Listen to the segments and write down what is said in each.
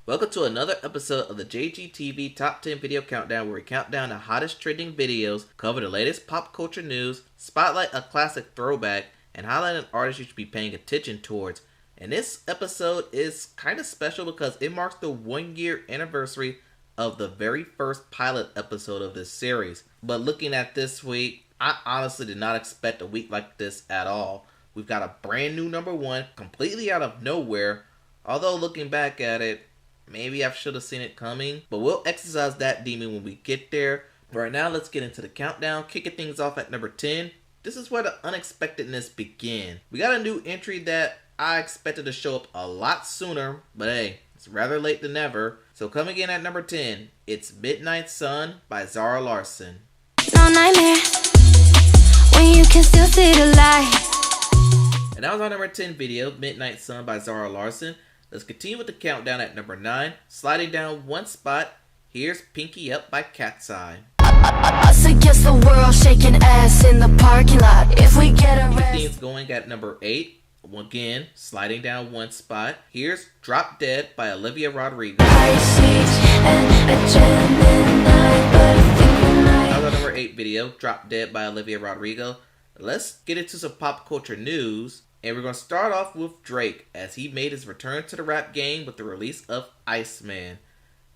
Welcome to another episode of the jgtv Top 10 Video Countdown, where we count down the hottest trending videos, cover the latest pop culture news, spotlight a classic throwback, and highlight an artist you should be paying attention towards. And this episode is kind of special because it marks the 1-year anniversary of the very first pilot episode of this series. But looking at this week, I honestly did not expect a week like this at all. We've got a brand new number one, completely out of nowhere. Although looking back at it, maybe I should have seen it coming. But we'll exercise that demon when we get there. But right now, let's get into the countdown. Kicking things off at number 10. This is where the unexpectedness began. We got a new entry that I expected to show up a lot sooner. But hey, it's rather late than never. So coming in at number 10, it's Midnight Sun by Zara Larsson. No nightmare when you can still see the light. And that was our number 10 video, Midnight Sun by Zara Larsson. Let's continue with the countdown at number 9. Sliding down one spot, here's Pinky Up by Cat's Eye. Us against the world, shaking ass in the parking lot. If we get a Keep things going at number 8. Again, sliding down one spot, here's Drop Dead by Olivia Rodrigo. That was our number 8 video, Drop Dead by Olivia Rodrigo. Let's get into some pop culture news. And we're going to start off with Drake, as he made his return to the rap game with the release of Iceman.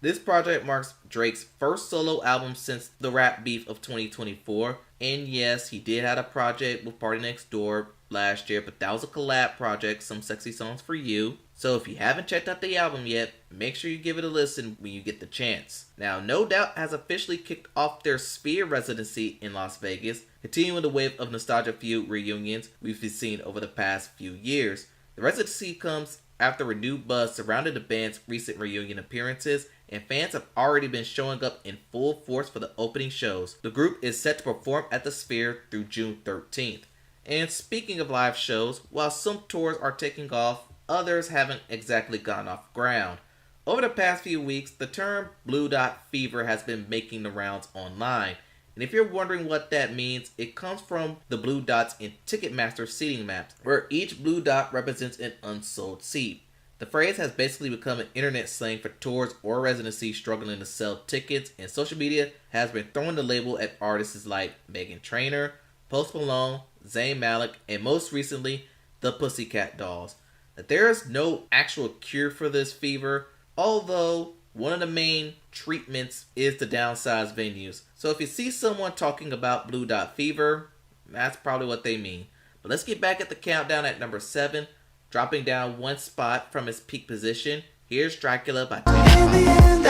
This project marks Drake's first solo album since the rap beef of 2024. And yes, he did have a project with Party Next Door last year, but that was a collab project, Some Sexy Songs for You. So if you haven't checked out the album yet, make sure you give it a listen when you get the chance. Now, No Doubt has officially kicked off their Sphere residency in Las Vegas, continuing the wave of Nostalgia Feud reunions we've been seeing over the past few years. The residency comes after renewed buzz surrounding the band's recent reunion appearances, and fans have already been showing up in full force for the opening shows. The group is set to perform at the Sphere through June 13th. And speaking of live shows, while some tours are taking off, others haven't exactly gone off ground. Over the past few weeks, the term Blue Dot Fever has been making the rounds online. And if you're wondering what that means, it comes from the blue dots in Ticketmaster seating maps, where each blue dot represents an unsold seat. The phrase has basically become an internet slang for tours or residencies struggling to sell tickets, and social media has been throwing the label at artists like Meghan Trainor, Post Malone, Zayn Malik, and most recently, the Pussycat Dolls. There is no actual cure for this fever, although one of the main treatments is to downsize venues. So if you see someone talking about Blue Dot Fever, that's probably what they mean. But let's get back at the countdown at number 7, dropping down one spot from its peak position. Here's Dracula by Tame Impala.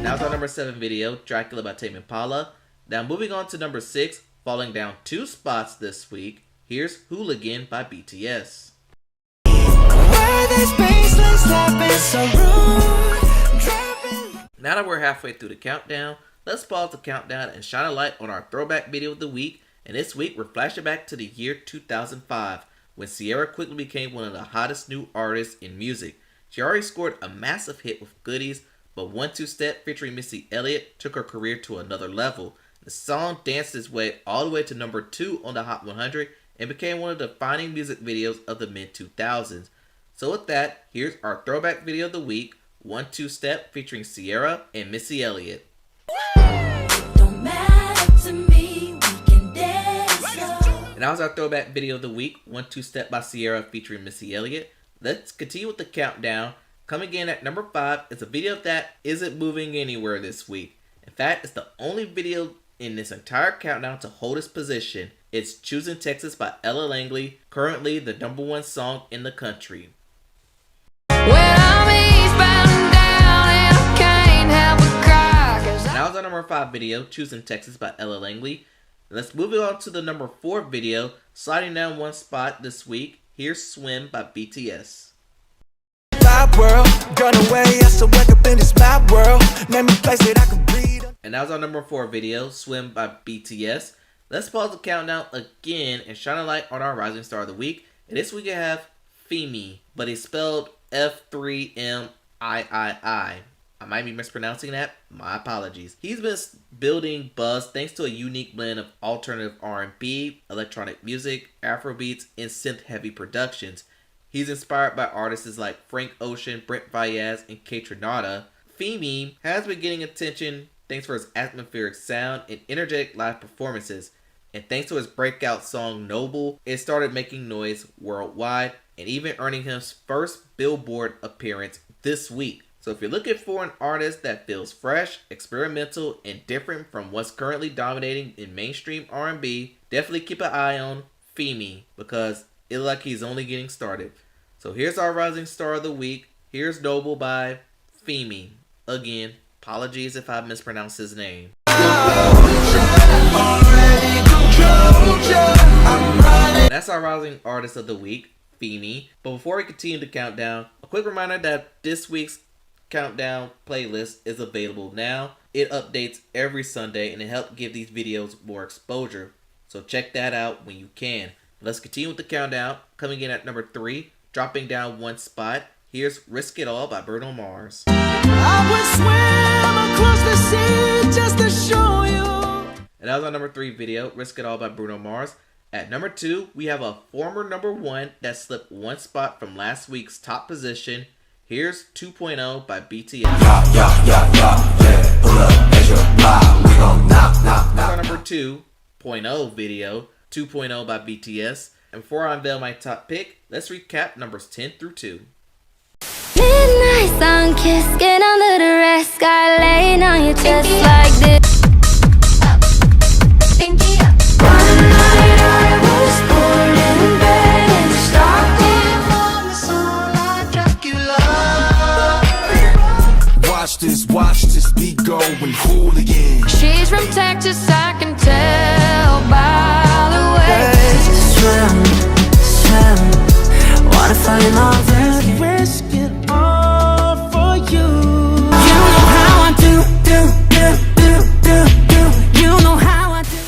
Now it's our number 7 video, Dracula by Tame Impala. Now moving on to number 6, falling down 2 spots this week, here's Hooligan by BTS. Now that we're halfway through the countdown, let's pause the countdown and shine a light on our throwback video of the week. And this week, we're flashing back to the year 2005, when Ciara quickly became one of the hottest new artists in music. She already scored a massive hit with Goodies, but 1-2 Step featuring Missy Elliott took her career to another level. The song danced its way all the way to number 2 on the Hot 100 and became one of the defining music videos of the mid-2000s. So with that, here's our throwback video of the week, 1-2 Step featuring Ciara and Missy Elliott. Don't matter to me, we can dance. And that was our throwback video of the week, 1-2 Step by Ciara featuring Missy Elliott. Let's continue with the countdown. Coming in at number 5 is a video that isn't moving anywhere this week. In fact, it's the only video in this entire countdown to hold its position. It's Choosing Texas by Ella Langley, currently the number 1 song in the country. Now is our number 5 video, Choosing Texas by Ella Langley. Let's move on to the number 4 video, sliding down one spot this week. Here's Swim by BTS. And that was our number 4 video, Swim by BTS. Let's pause the countdown again and shine a light on our rising star of the week. And this week we have Femi, but it's spelled F3MIII. I might be mispronouncing that. My apologies. He's been building buzz thanks to a unique blend of alternative R&B, electronic music, Afrobeats, and synth-heavy productions. He's inspired by artists like Frank Ocean, Brent Faiyaz, and Kaytranada. Femi has been getting attention thanks for his atmospheric sound and energetic live performances. And thanks to his breakout song Noble, it started making noise worldwide and even earning him his first Billboard appearance this week. So if you're looking for an artist that feels fresh, experimental, and different from what's currently dominating in mainstream R&B, definitely keep an eye on Femi because it looks like he's only getting started. So here's our Rising Star of the Week. Here's Noble by Femi. Again, apologies if I mispronounced his name. That's our Rising Artist of the Week, Femi. But before we continue the countdown, a quick reminder that this week's countdown playlist is available now. It updates every Sunday and it helps give these videos more exposure. So check that out when you can. Let's continue with the countdown. Coming in at number 3, dropping down 1 spot. Here's Risk It All by Bruno Mars. I would swim across the sea just to show you. And that was our number 3 video, Risk It All by Bruno Mars. At number 2, we have a former number 1 that slipped 1 spot from last week's top position. Here's 2.0 by BTS. Pull up, measure, fly, we gon' knock. That's our number 2.0 video, 2.0 by BTS. And before I unveil my top pick, let's recap numbers 10 through 2. Midnight sun kiss, skin under the red sky, laying on your chest like this. One night I was born in bed and started. Watch this beat go and hooligan. She's from Texas, I can tell by the way. Swim, wanna fall in love and Risk it all for you. you know how I do. You know how I do.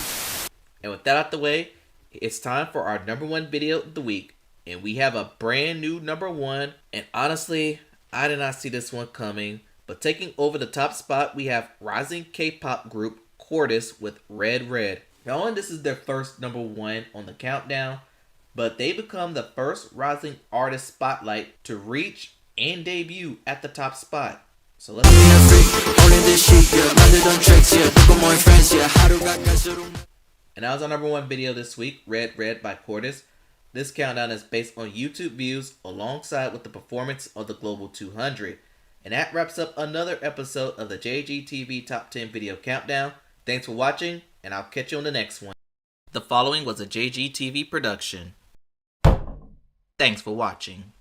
And with that out the way, it's time for our number 1 video of the week. And we have a brand new number 1. And honestly, I did not see this one coming. But taking over the top spot, we have rising K-pop group Quartus with Red Red. Now, this is their first number 1 on the countdown, but they become the first rising artist spotlight to reach and debut at the top spot. So let's And that was our number 1 video this week, Red Red by Quartus. This countdown is based on YouTube views alongside with the performance of the Global 200. And that wraps up another episode of the jgtv Top 10 Video Countdown. Thanks for watching, and I'll catch you on the next one. The following was a jgtv production. Thanks for watching.